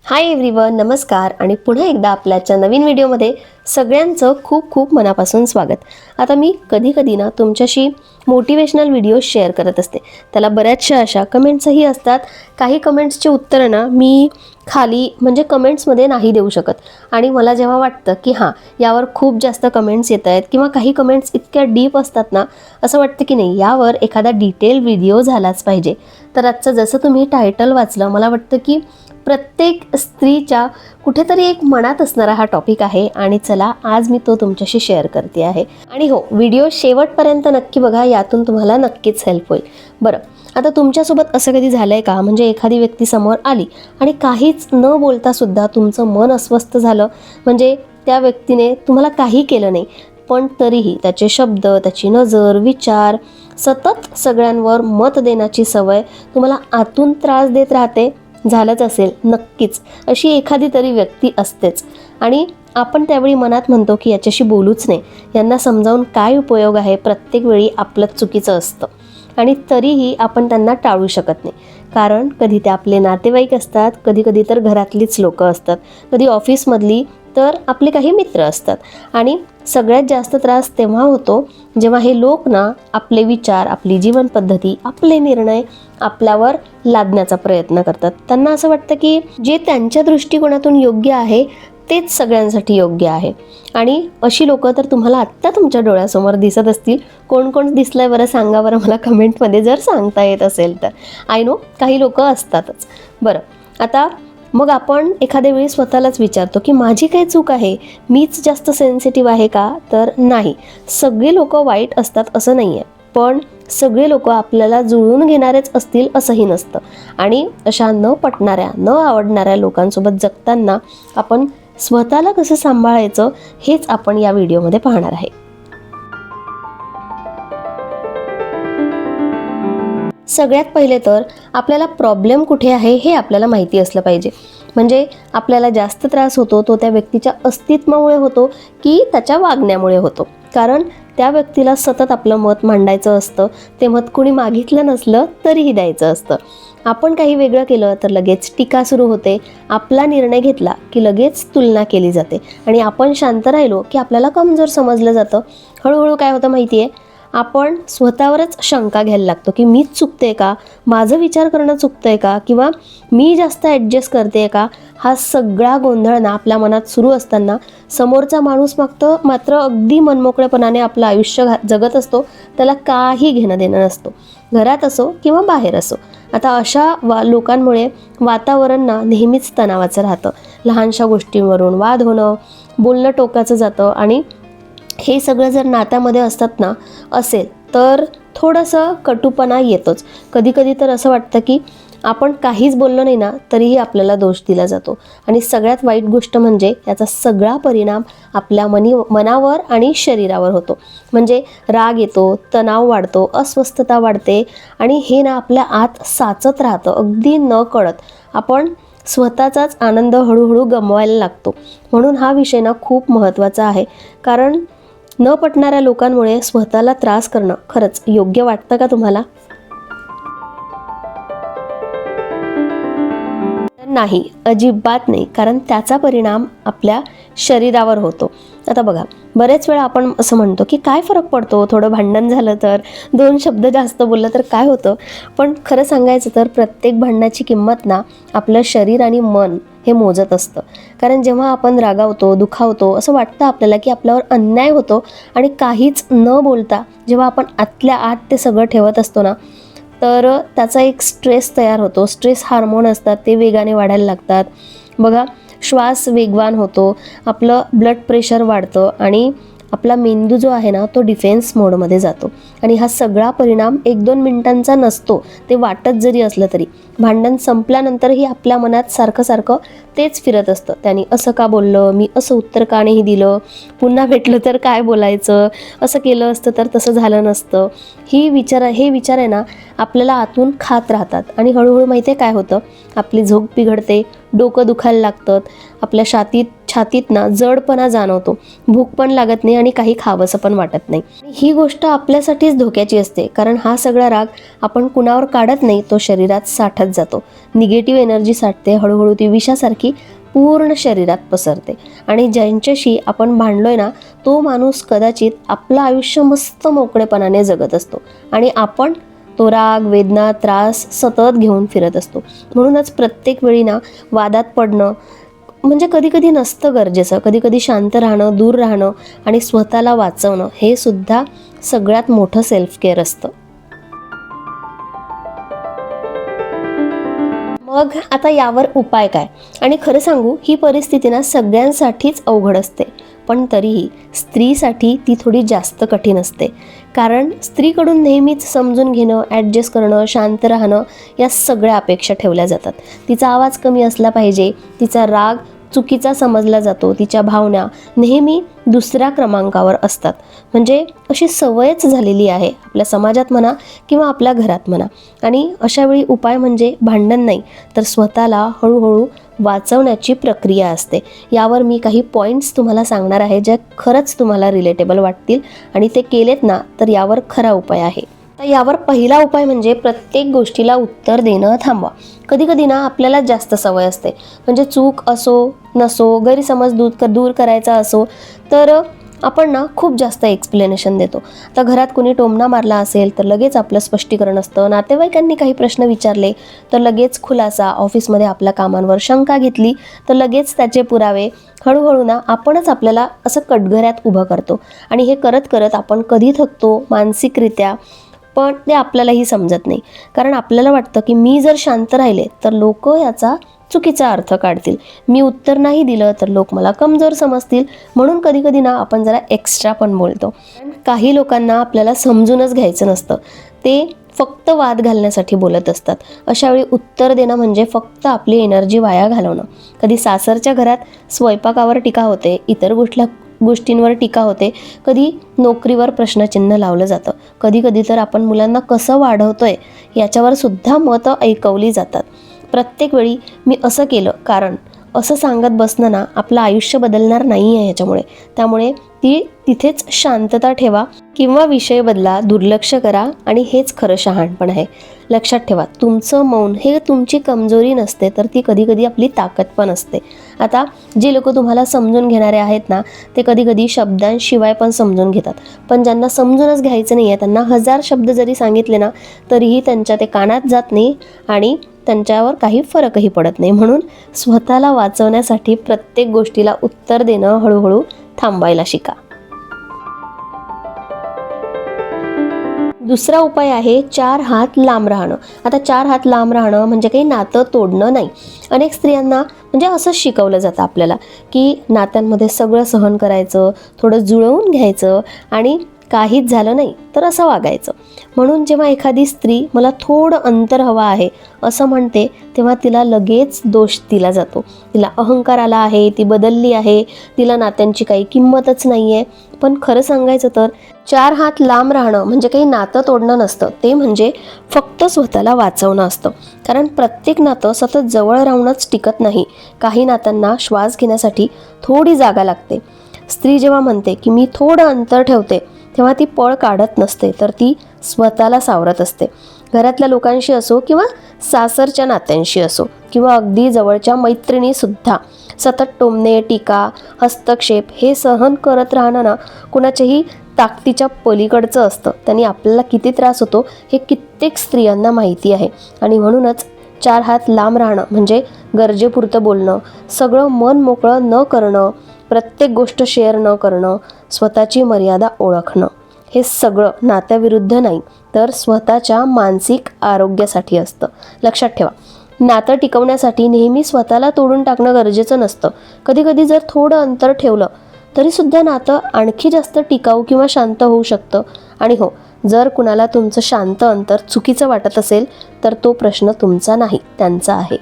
Hi everyone, नमस्कार आणि पुन्हा एकदा आपल्याच्या नवीन व्हिडिओमध्ये सगळ्यांचं खूप खूप मनापासून स्वागत. आता मी कधी ना तुमच्याशी मोटिवेशनल व्हिडिओ शेअर करत असते. त्याला बऱ्याचशा अशा कमेंट्सही असतात. काही कमेंट्सचे उत्तर ना मी खाली म्हणजे कमेंट्समध्ये नाही देऊ शकत आणि मला जेव्हा वाटतं की हां यावर खूप जास्त कमेंट्स येत आहेत किंवा काही कमेंट्स इतक्या डीप असतात ना, असं वाटतं की नाही यावर एखादा डिटेल व्हिडिओ झालाच पाहिजे. तर आजचं जसं तुम्ही टायटल वाचलं, मला वाटतं की प्रत्येक स्त्रीच्या कुठेतरी एक मनात असणारा हा टॉपिक आहे आणि चला आज मी तो तुमच्याशी शेअर करते आहे. आणि हो, व्हिडिओ शेवटपर्यंत नक्की बघा, यातून तुम्हाला नक्कीच हेल्प होईल. बरं, आता तुमच्यासोबत असं कधी झालंय का, म्हणजे एखादी व्यक्ती समोर आली आणि काहीच न बोलता सुद्धा तुमचं मन अस्वस्थ झालं, म्हणजे त्या व्यक्तीने तुम्हाला काही केलं नाही पण तरीही त्याचे शब्द, त्याची नजर, विचार सतत सगळ्यांवर मत देण्याची सवय तुम्हाला आतून त्रास देत राहते? झालंच असेल नक्कीच. अशी एखादी तरी व्यक्ती असतेच आणि आपण त्यावेळी मनात म्हणतो की याच्याशी बोलूच नाही, यांना समजावून काय उपयोग आहे. प्रत्येक वेळी आपलंच चुकीचं असतं आणि तरीही आपण त्यांना टाळू शकत नाही. कारण कधी ते आपले नातेवाईक असतात, कधी तर घरातलीच लोकं असतात, कधी ऑफिसमधली, तर आपले काही मित्र असतात. आणि सगळ्यात जास्त त्रास तेव्हा होतो जेव्हा हे लोक ना आपले विचार, आपली जीवनपद्धती, आपले निर्णय आपल्यावर लादण्याचा प्रयत्न करतात. त्यांना असं वाटतं की जे त्यांच्या दृष्टिकोनातून योग्य आहे तेच सगळ्यांसाठी योग्य आहे. आणि अशी लोकं तर तुम्हाला आत्ता तुमच्या डोळ्यासमोर दिसत असतील. कोण कोण दिसलंय बरं सांगा बरं मला कमेंटमध्ये, जर सांगता येत असेल तर. आय नो काही लोकं असतातच. बरं, आता मग आपण एखाद्या वेळी स्वतःलाच विचारतो की माझी काय चूक आहे, मीच जास्त सेन्सिटिव्ह आहे का? तर नाही, सगळे लोक वाईट असतात असं नाही आहे, पण सगळे लोक आपल्याला जुळवून घेणारेच असतील असंही नसतं. आणि अशा न पटणाऱ्या, न आवडणाऱ्या लोकांसोबत जगताना आपण स्वतःला कसं सांभाळायचं हेच आपण या व्हिडिओमध्ये पाहणार आहे. सगळ्यात पहिले तर आपल्याला प्रॉब्लेम कुठे आहे हे आपल्याला माहिती असलं पाहिजे. म्हणजे आपल्याला जास्त त्रास होतो तो त्या व्यक्तीच्या अस्तित्वामुळे होतो की त्याच्या वागण्यामुळे होतो. कारण त्या व्यक्तीला सतत आपलं मत मांडायचं असतं, ते मत कोणी मागितलं नसलं तरीही द्यायचं असतं. आपण काही वेगळं केलं तर लगेच टीका सुरू होते, आपला निर्णय घेतला की लगेच तुलना केली जाते आणि आपण शांत राहिलो की आपल्याला कमजोर समजलं जातं. हळूहळू काय होतं माहिती आहे, आपण स्वतःवरच शंका घ्यायला लागतो की मीच चुकते का, माझं विचार करणं चुकतंय का, किंवा मी जास्त ॲडजस्ट करते का. हा सगळा गोंधळ ना आपल्या मनात सुरू असताना समोरचा माणूस मात्र अगदी मनमोकळेपणाने आपलं आयुष्य जगत असतो. त्याला काही घेणं देणं नसतो, घरात असो किंवा बाहेर असो. आता अशा लोकांमुळे वातावरण ना नेहमीच तणावाचं राहतं. लहानशा गोष्टींवरून वाद होणं, बोलणं टोकाचं जातं आणि हे सगळं जर नात्यामध्ये असेल तर थोडंसं कटुपणा येतोच. कधी तर असं वाटतं की आपण काहीच बोललो नाही ना तरीही आपल्याला दोष दिला जातो. आणि सगळ्यात वाईट गोष्ट म्हणजे याचा सगळा परिणाम आपल्या मनावर आणि शरीरावर होतो. म्हणजे राग येतो, तणाव वाढतो, अस्वस्थता वाढते आणि हे ना आपल्या आत साचत राहतं अगदी न कळत. आपण स्वतःचाच आनंद हळूहळू गमवायला लागतो. म्हणून हा विषय ना खूप महत्त्वाचा आहे. कारण न पटणाऱ्या लोकांमुळे स्वतःला त्रास करणं खरंच योग्य वाटतं का तुम्हाला? नाही, अजिबात नाही. कारण त्याचा परिणाम आपल्या शरीरावर होतो. आता बघा, बरेच वेळा आपण असं म्हणतो की काय फरक पडतो, थोडं भांडण झालं तर, दोन शब्द जास्त बोललं तर काय होतं. पण खरं सांगायचं तर प्रत्येक भांडणाची किंमत ना आपलं शरीर आणि मन हे मोजत असतं. कारण जेव्हा आपण रागावतो, दुखावतो, असं वाटतं आपल्याला की आपल्यावर अन्याय होतो आणि काहीच न बोलता जेव्हा आपण आतल्या आत ते सगळं ठेवत असतो ना, तर त्याचा एक स्ट्रेस तयार होतो. स्ट्रेस हार्मोन असतात, ते वेगाने वाढायला लागतात. बघा, श्वास वेगवान होतो, आपलं ब्लड प्रेशर वाढतं आणि आपला मेंदू जो आहे ना तो डिफेन्स मोडमध्ये जातो. आणि हा सगळा परिणाम 1-2 मिनिटांचा नसतो, ते वाटत जरी असलं तरी. भांडण संपल्यानंतरही आपल्या मनात सारखं तेच फिरत असतं, त्यांनी असं का बोललं, मी असं उत्तर का नाही दिलं, पुन्हा भेटलं तर काय बोलायचं, असं केलं असतं तर तसं झालं नसतं. हे विचार आहे ना आपल्याला आतून खात राहतात आणि हळूहळू माहिती आहे काय होतं, आपली झोप बिघडते, डोकं दुखायला लागतं, आपल्या छातीत छातीत ना जडपणा जाणवतो, भूक पण लागत नाही आणि काही खावंसं पण वाटत नाही. ही गोष्ट आपल्यासाठीच धोक्याची असते, कारण हा सगळा राग आपण कुणावर काढत नाही, तो शरीरात साठत जातो. निगेटिव्ह एनर्जी साठते, हळूहळू ती विषासारखी पूर्ण शरीरात पसरते. आणि ज्यांच्याशी आपण भांडलोय ना, तो माणूस कदाचित आपलं आयुष्य मस्त मोकळेपणाने जगत असतो आणि आपण तो राग, वेदना, त्रास सतत घेऊन फिरत असतो. म्हणूनच प्रत्येक वेळी ना वादात पडणं म्हणजे कधी कधी नसतं गरजेचं. कधी कधी शांत राहणं, दूर राहणं आणि स्वतःला वाचवणं हे सुद्धा सगळ्यात मोठं सेल्फ केअर असतं. मग आता यावर उपाय काय? आणि खरं सांगू, ही परिस्थिती ना सगळ्यांसाठीच अवघड असते, पण तरीही स्त्रीसाठी ती थोडी जास्त कठीण असते. कारण स्त्रीकडून नेहमीच समजून घेणं, ॲडजस्ट करणं, शांत राहणं या सगळ्या अपेक्षा ठेवल्या जातात. तिचा आवाज कमी असला पाहिजे, तिचा राग चुकीचा समजला जातो, तिच्या भावना नेहमी दुसऱ्या क्रमांकावर असतात. म्हणजे अशी सवयच झालेली आहे आपल्या समाजात म्हणा किंवा आपल्या घरात म्हणा. आणि अशावेळी उपाय म्हणजे भांडण नाही, तर स्वतःला हळूहळू वाचवण्याची प्रक्रिया असते. यावर मी काही पॉईंट्स तुम्हाला सांगणार आहे, ज्या खरंच तुम्हाला रिलेटेबल वाटतील आणि ते केलेत ना तर यावर खरा उपाय आहे. तर यावर पहिला उपाय म्हणजे प्रत्येक गोष्टीला उत्तर देणं थांबवा. कधी कधी ना आपल्याला जास्त सवय असते, म्हणजे चूक असो नसो, गैरसमज दूर करायचा असो, तर आपण ना खूप जास्त एक्सप्लेनेशन देतो. आता घरात कोणी टोमणा मारला असेल तर लगेच आपलं स्पष्टीकरण असतं, नातेवाईकांनी काही प्रश्न विचारले तर लगेच खुलासा, ऑफिसमध्ये आपल्या कामांवर शंका घेतली तर लगेच त्याचे पुरावे. हळूहळू ना आपणच आपल्याला असं कटघऱ्यात उभं करतो आणि हे करत करत आपण कधी थकतो मानसिकरित्या, पण ते आपल्यालाही समजत नाही. कारण आपल्याला वाटतं की मी जर शांत राहिले तर लोक याचा चुकीचा अर्थ काढतील, मी उत्तर नाही दिलं तर लोक मला कमजोर समजतील, म्हणून कधी कधी ना आपण जरा एक्स्ट्रा पण बोलतो. काही लोकांना आपल्याला समजूनच घ्यायचं नसतं, ते फक्त वाद घालण्यासाठी बोलत असतात. अशावेळी उत्तर देणं म्हणजे फक्त आपली एनर्जी वाया घालवणं. कधी सासरच्या घरात स्वयंपाकावर टीका होते, इतर गोष्टींवर टीका होते, कधी नोकरीवर प्रश्नचिन्ह लावलं जातं, कधी कधी तर आपण मुलांना कसं वाढवतोय याच्यावर सुद्धा मतं ऐकवली जातात. प्रत्येक वेळी मी असं केलं कारण असं सांगत बसणं ना आपलं आयुष्य बदलणार नाही आहे ह्याच्यामुळे. त्यामुळे ती तिथेच शांतता ठेवा किंवा विषय बदला, दुर्लक्ष करा आणि हेच खरं शहाणपण आहे. लक्षात ठेवा, तुमचं मौन हे तुमची कमजोरी नसते, तर ती कधी कधी आपली ताकद पण असते. आता जे लोक तुम्हाला समजून घेणारे आहेत ना, ते कधी कधी शब्दांशिवाय पण समजून घेतात, पण ज्यांना समजूनच घ्यायचं नाही आहे त्यांना 1000 शब्द जरी सांगितले ना तरीही त्यांच्या ते कानात जात नाही आणि त्यांच्यावर काही फरकही पडत नाही. म्हणून स्वतःला वाचवण्यासाठी प्रत्येक गोष्टीला उत्तर देणं हळूहळू थांबायला शिका. दुसरा उपाय आहे 4 हात लांब राहणं. आता 4 हात लांब राहणं म्हणजे काही नातं तोडणं नाही. अनेक स्त्रियांना म्हणजे असंच शिकवलं जातं आपल्याला की नात्यांमध्ये सगळं सहन करायचं, थोडं जुळवून घ्यायचं आणि काहीच झालं नाही तर असं वागायचं. म्हणून जेव्हा एखादी स्त्री मला थोडं अंतर हवं आहे असं म्हणते तेव्हा तिला लगेच दोष दिला जातो. तिला अहंकार आला आहे, ती बदलली आहे, तिला नात्यांची काही किंमतच नाही आहे. पण खरं सांगायचं तर 4 हात लांब राहणं म्हणजे काही नातं तोडणं नसतं, ते म्हणजे फक्त स्वतःला वाचवणं असतं. कारण प्रत्येक नातं सतत जवळ राहूनच टिकत नाही. काही नात्यांना श्वास घेण्यासाठी थोडी जागा लागते. स्त्री जेव्हा म्हणते की मी थोडं अंतर ठेवते तेव्हा ती पळ काढत नसते, तर ती स्वतःला सावरत असते. घरातल्या लोकांशी असो किंवा सासरच्या नात्यांशी असो किंवा अगदी जवळच्या मैत्रिणीसुद्धा सतत टोमणे, टीका, हस्तक्षेप हे सहन करत राहणं ना कुणाच्याही ताकदीच्या पलीकडचं असतं. त्यांनी आपल्याला किती त्रास होतो हे कित्येक स्त्रियांना माहिती आहे. आणि म्हणूनच 4 हात लांब राहणं म्हणजे गरजेपुरतं बोलणं, सगळं मन मोकळं न करणं, प्रत्येक गोष्ट शेअर न करणं, स्वतःची मर्यादा ओळखणं, हे सगळं नात्याविरुद्ध नाही तर स्वतःच्या मानसिक आरोग्यासाठी असतं. लक्षात ठेवा, नातं टिकवण्यासाठी नेहमी स्वतःला तोडून टाकणं गरजेचं नसतं. कधी कधी जर थोडं अंतर ठेवलं तरीसुद्धा नातं आणखी जास्त टिकाऊ किंवा शांत होऊ शकतं. आणि हो, जर कुणाला तुमचं शांत अंतर चुकीचं वाटत असेल तर तो प्रश्न तुमचा नाही, त्यांचा आहे.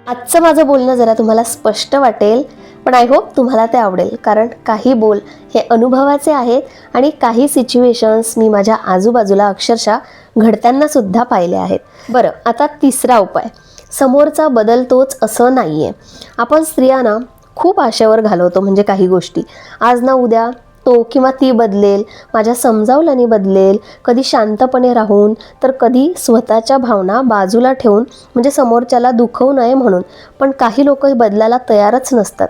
आजचं माझं बोलणं जरा तुम्हाला स्पष्ट वाटेल, पण आय होप तुम्हाला ते आवडेल. कारण काही बोल हे अनुभवाचे आहेत आणि काही सिच्युएशन्स मी माझ्या आजूबाजूला अक्षरशः घडताना सुद्धा पाहिले आहेत. बरं, आता तिसरा उपाय. समोरचा बदलतोच असं नाही आहे. आपण स्त्रियांना खूप आशेवर घालवतो, म्हणजे काही गोष्टी आज ना उद्या तो किंवा ती बदलेल, माझ्या समजावल्याने बदलेल, कधी शांतपणे राहून तर कधी स्वतःच्या भावना बाजूला ठेवून, म्हणजे समोरच्याला दुखवू नये म्हणून. पण काही लोक हे बदलायला तयारच नसतात,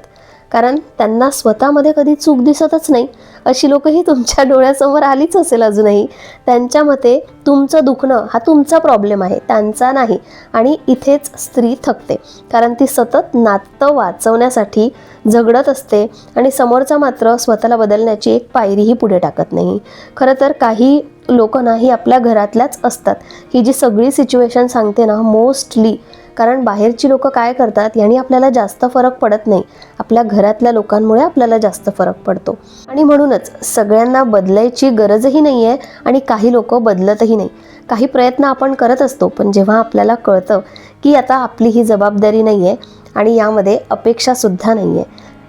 कारण त्यांना स्वतःमध्ये कधी चूक दिसतच नाही. अशी लोकही तुमच्या डोळ्यासमोर आलीच असेल अजूनही. त्यांच्या मते तुमचं दुखणं हा तुमचा प्रॉब्लेम आहे, त्यांचा नाही. आणि इथेच स्त्री थकते, कारण ती सतत नातं वाचवण्यासाठी झगडत असते आणि समोरचा मात्र स्वतःला बदलण्याची एक पायरीही पुढे टाकत नाही. खरं तर काही लोक ना ही आपल्या घरातल्याच असतात. ही जी सगळी सिच्युएशन सांगते ना, मोस्टली कारण बाहेरची लोक काय करतात याने आपल्याला जास्त फरक पडत नाही, आपल्या घरातल्या लोकांमुळे आपल्याला जास्त फरक पडतो. आणि म्हणूनच सगळ्यांना बदलायची गरजही नाही आहे आणि काही लोक बदलतही नाही. काही प्रयत्न आपण करत असतो, पण जेव्हा आपल्याला कळतं की आता आपली ही जबाबदारी नाही आहे आणि यामध्ये अपेक्षासुद्धा नाही आहे,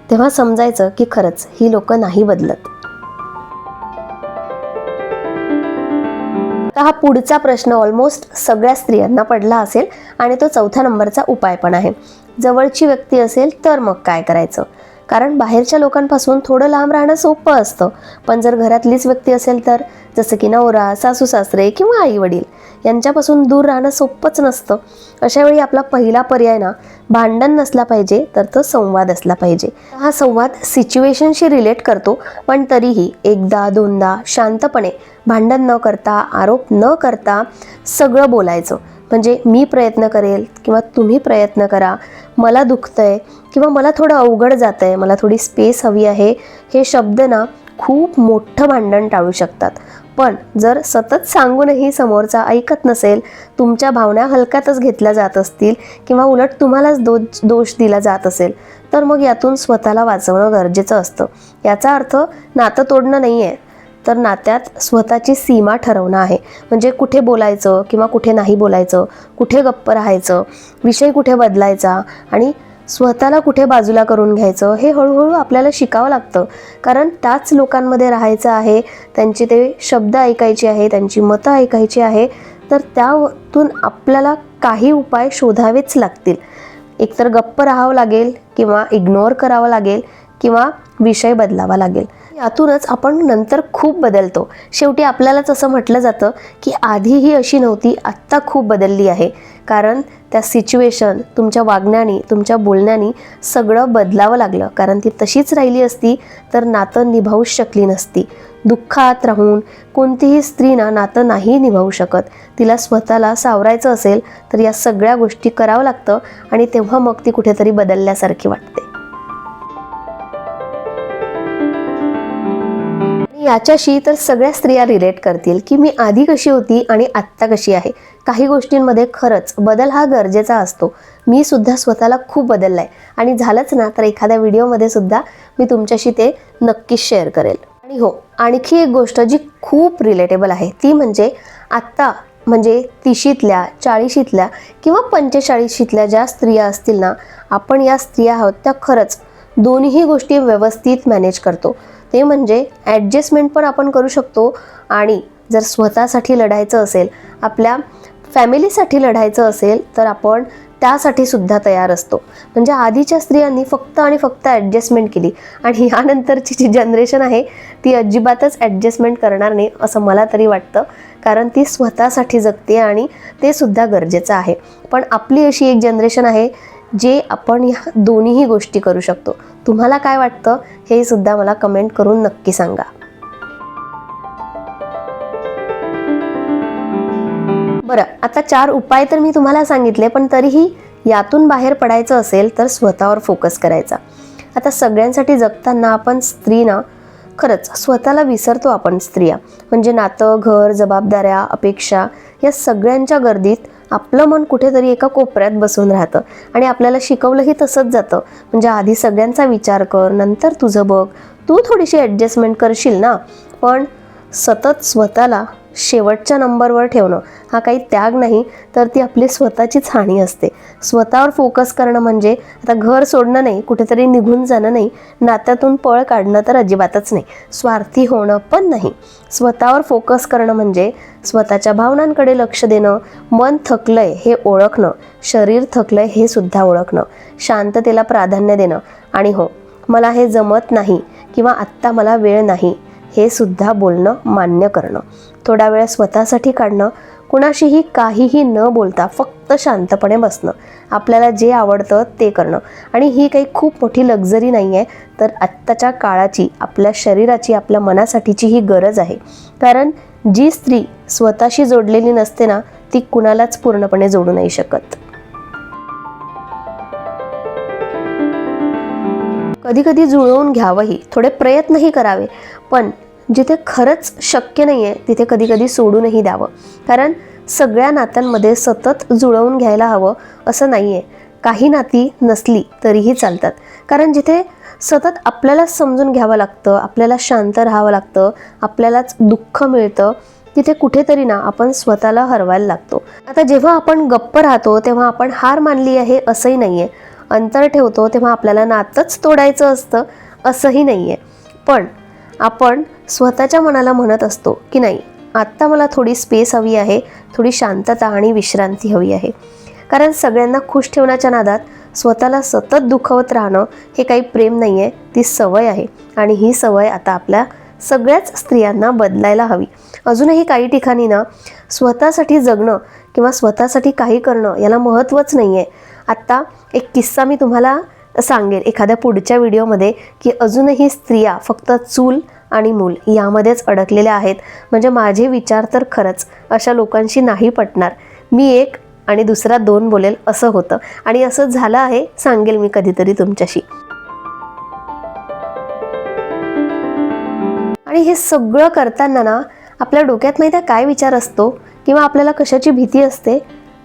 तेव्हा समजायचं की खरंच ही लोक नाही बदलत. हा पुढचा प्रश्न ऑलमोस्ट सगळ्या स्त्रियांना पडला असेल आणि तो 4थ्या नंबरचा उपाय पण आहे. जवळची व्यक्ती असेल तर मग काय करायचं? कारण बाहेरच्या लोकांपासून थोडं लांब राहणं सोपं असतं, पण जर घरातलीच व्यक्ती असेल तर, जसं की नवरा, सासू सासरे किंवा आई वडील, यांच्यापासून दूर राहणं सोपंच नसतं. अशा वेळी आपला पहिला पर्याय ना, भांडण नसला पाहिजे तर तो संवाद असला पाहिजे. हा संवाद सिच्युएशनशी रिलेट करतो, पण तरीही एकदा दोनदा शांतपणे, भांडण न करता, आरोप न करता सगळं बोलायचं. म्हणजे मी प्रयत्न करेल किंवा तुम्ही प्रयत्न करा, मला दुखतंय किंवा मला थोडं अवघड जात आहे, मला थोडी स्पेस हवी आहे, हे शब्द ना खूप मोठं भांडण टाळू शकतात. पण जर सतत सांगूनही समोरचा ऐकत नसेल, तुमच्या भावना हलक्यातच घेतल्या जात असतील किंवा उलट तुम्हालाच दोष दिला जात असेल, तर मग यातून स्वतःला वाचवणं गरजेचं असतं. याचा अर्थ नातं तोडणं नाही आहे, तर नात्यात स्वतःची सीमा ठरवणं आहे. म्हणजे कुठे बोलायचं किंवा कुठे नाही बोलायचं, कुठे गप्प राहायचं, विषय कुठे बदलायचा आणि स्वतःला कुठे बाजूला करून घ्यायचं, हे हळूहळू आपल्याला शिकावं लागतं. कारण त्याच लोकांमध्ये राहायचं आहे, त्यांचे ते शब्द ऐकायचे आहे, त्यांची मतं ऐकायची आहे, तर त्यातून आपल्याला काही उपाय शोधावेच लागतील. एकतर गप्प राहावं लागेल किंवा इग्नोर करावं लागेल किंवा विषय बदलावा लागेल. यातूनच आपण नंतर खूप बदलतो. शेवटी आपल्यालाच असं म्हटलं जातं की आधी ही अशी नव्हती, आत्ता खूप बदलली आहे. कारण त्या सिच्युएशन, तुमच्या वागण्याने, तुमच्या बोलण्याने सगळं बदलावं लागलं. कारण ती तशीच राहिली असती तर नातं निभावूच शकली नसती. दुःखात राहून कोणतीही स्त्री नातं नाही निभावू शकत. तिला स्वतःला सावरायचं असेल तर या सगळ्या गोष्टी करावं लागतं आणि तेव्हा मग ती कुठेतरी बदलल्यासारखी वाटते. याच्याशी तर सगळ्या स्त्रिया रिलेट करतील की मी आधी कशी होती आणि आत्ता कशी आहे. काही गोष्टींमध्ये खरंच बदल हा गरजेचा असतो. मी सुद्धा स्वतःला खूप बदललाय आणि झालंच ना तर एखाद्या व्हिडिओमध्ये सुद्धा मी तुमच्याशी ते नक्कीच शेअर करेल. आणि हो, आणखी एक गोष्ट जी खूप रिलेटेबल आहे ती म्हणजे आत्ता, म्हणजे 30शीतल्या, 40शीतल्या किंवा 45शीतल्या ज्या स्त्रिया असतील ना, आपण या स्त्रिया आहोत त्या खरंच दोन्ही गोष्टी व्यवस्थित मॅनेज करतो. ते म्हणजे ॲडजस्टमेंट पण आपण करू शकतो आणि जर स्वतःसाठी लढायचं असेल, आपल्या फॅमिलीसाठी लढायचं असेल तर आपण त्यासाठी सुद्धा तयार असतो. म्हणजे आधीच्या स्त्रियांनी फक्त आणि फक्त ॲडजस्टमेंट केली आणि यानंतरची जी जनरेशन आहे ती अजिबातच ॲडजस्टमेंट करणार नाही असं मला तरी वाटतं. कारण ती स्वतःसाठी जगते आणि ते सुद्धा गरजेचं आहे. पण आपली अशी एक जनरेशन आहे जे आपण या दोन्हीही गोष्टी करू शकतो. तुम्हाला काय वाटतं हे सुद्धा मला कमेंट करून नक्की सांगा. बरं, आता 4 उपाय तर मी तुम्हाला सांगितले, पण तरीही यातून बाहेर पडायचं असेल तर स्वतःवर फोकस करायचा. आता सगळ्यांसाठी जगताना आपण स्त्रीना खरंच स्वतःला विसरतो. आपण स्त्रिया म्हणजे नातं, घर, जबाबदाऱ्या, अपेक्षा या सगळ्यांच्या गर्दीत आपलं मन कुठेतरी एका कोपऱ्यात बसून राहतं आणि आपल्याला शिकवलंही तसंच जातं. म्हणजे आधी सगळ्यांचा विचार कर, नंतर तुझं बघ, तू थोडीशी ॲडजस्टमेंट करशील ना. पण सतत स्वतःला शेवटच्या नंबरवर ठेवणं हा काही त्याग नाही, तर ती आपली स्वतःचीच हानी असते. स्वतःवर फोकस करणं म्हणजे आता घर सोडणं नाही, कुठेतरी निघून जाणं नाही, नात्यातून पळ काढणं तर अजिबातच नाही, स्वार्थी होणं पण नाही. स्वतःवर फोकस करणं म्हणजे स्वतःच्या भावनांकडे लक्ष देणं, मन थकलंय हे ओळखणं, शरीर थकलंय हे सुद्धा ओळखणं, शांततेला प्राधान्य देणं आणि हो, मला हे जमत नाही किंवा आत्ता मला वेळ नाही हे सुद्धा बोलणं मान्य करणं. थोडा वेळ स्वतःसाठी काढणं, कुणाशीही काहीही न बोलता फक्त शांतपणे बसणं, आपल्याला जे आवडतं ते करणं. आणि ही काही खूप मोठी लक्झरी नाही आहे, तर आत्ताच्या काळाची, आपल्या शरीराची, आपल्या मनासाठीची ही गरज आहे. कारण जी स्त्री स्वतःशी जोडलेली नसते ना, ती कुणालाच पूर्णपणे जोडू नाही शकत. कधी कधी जुळवून घ्यावंही, थोडे प्रयत्नही करावे, पण जिथे खरंच शक्य नाही आहे तिथे कधी कधी सोडूनही द्यावं. कारण सगळ्या नात्यांमध्ये सतत जुळवून घ्यायला हवं असं नाही आहे. काही नाती नसली तरीही चालतात, कारण जिथे सतत आपल्यालाच समजून घ्यावं लागतं, आपल्याला शांत राहावं लागतं, आपल्यालाच दुःख मिळतं, तिथे कुठेतरी ना आपण स्वतःला हरवायला लागतो. आता जेव्हा आपण गप्प राहतो तेव्हा आपण हार मानली आहे असंही नाही आहे, अंतर ठेवतो तेव्हा आपल्याला नातंच तोडायचं असतं असंही नाही आहे. पण आपण स्वतःच्या मनाला म्हणत असतो की नाही, आत्ता मला थोडी स्पेस हवी आहे, थोडी शांतता आणि विश्रांती हवी आहे. कारण सगळ्यांना खुश ठेवण्याच्या नादात स्वतःला सतत दुखवत राहणं हे काही प्रेम नाही आहे, ती सवय आहे. आणि ही सवय आता आपल्या सगळ्याच स्त्रियांना बदलायला हवी. अजूनही काही ठिकाणी ना स्वतःसाठी जगणं किंवा स्वतःसाठी काही करणं याला महत्त्वच नाही आहे. आत्ता एक किस्सा मी तुम्हाला सांगेन एखाद्या पुढच्या व्हिडिओमध्ये, की अजूनही स्त्रिया फक्त चूल आणि मूल यामध्येच अडकलेल्या आहेत. म्हणजे माझे विचार तर खरंच अशा लोकांशी नाही पटणार. मी एक आणि दुसरा दोन बोलेल असं होतं, आणि असं झालं आहे, सांगेल मी कधीतरी तुमच्याशी. आणि हे सगळं करताना ना आपल्या डोक्यात माहिती आहे काय विचार असतो किंवा आपल्याला कशाची भीती असते,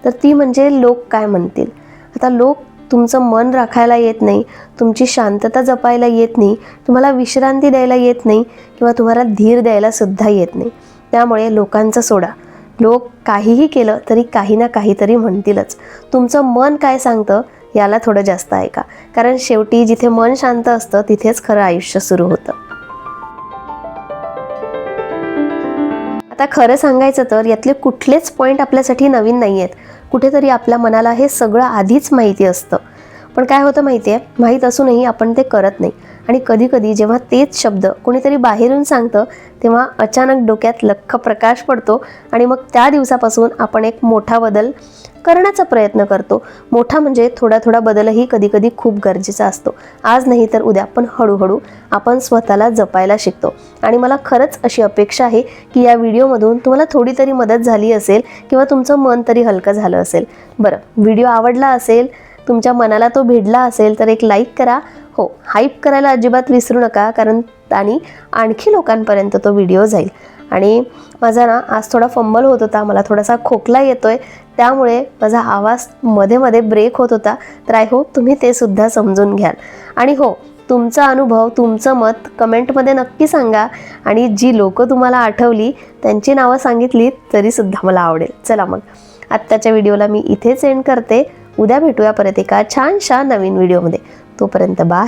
तर ती म्हणजे लोक काय म्हणतील. आता लोक तुमचं मन राखायला येत नाही, तुमची शांतता जपायला येत नाही, तुम्हाला विश्रांती द्यायला येत नाही किंवा तुम्हाला धीर द्यायला सुद्धा येत नाही. त्यामुळे लोकांचं सोडा. लोक काहीही केलं तरी काही ना काहीतरी म्हणतीलच. तुमचं मन काय सांगतं याला थोडं जास्त ऐका, कारण शेवटी जिथे मन शांत असतं तिथेच खरं आयुष्य सुरू होतं. आता खरं सांगायचं तर यातले कुठलेच पॉईंट आपल्यासाठी नवीन नाही आहेत. कुठेतरी आपल्या मनाला हे सगळं आधीच माहिती असतं. पण काय होतं माहिती आहे, माहीत असूनही आपण ते करत नाही. आणि कधी कधी जेव्हा तेच शब्द कोणीतरी बाहेरून सांगतं तेव्हा अचानक डोक्यात लख्ख प्रकाश पडतो आणि मग त्या दिवसापासून आपण एक मोठा बदल करण्याचा प्रयत्न करतो. मोठा म्हणजे थोडा थोडा बदलही कधी कधी खूप गरजेचा असतो. आज नाही तर उद्या, पण हळूहळू आपण स्वतःला जपायला शिकतो. आणि मला खरंच अशी अपेक्षा आहे की या व्हिडिओमधून तुम्हाला थोडी तरी मदत झाली असेल किंवा तुमचं मन तरी हलकं झालं असेल. बरं, व्हिडिओ आवडला असेल, तुमच्या मनाला तो भिडला असेल तर एक लाईक करा. हो, हाईप करायला अजिबात विसरू नका, कारण आणि आणखी लोकांपर्यंत तो व्हिडिओ जाईल. आणि माझा ना आज थोडा फंबल होत होता, मला थोडासा खोकला येतोय, त्यामुळे माझा आवाज मध्ये मध्ये ब्रेक होत होता. तर आय होप तुम्ही ते सुद्धा समजून घ्याल. आणि हो, तुमचा अनुभव, तुमचं मत कमेंटमध्ये नक्की सांगा. आणि जी लोकं तुम्हाला आठवली त्यांची नावं सांगितली तरीसुद्धा मला आवडेल. चला मग आत्ताच्या व्हिडिओला मी इथेच एंड करते. उद्या भेटूया परत एका छानशा नवीन व्हिडिओमध्ये. तोपर्यंत बाय.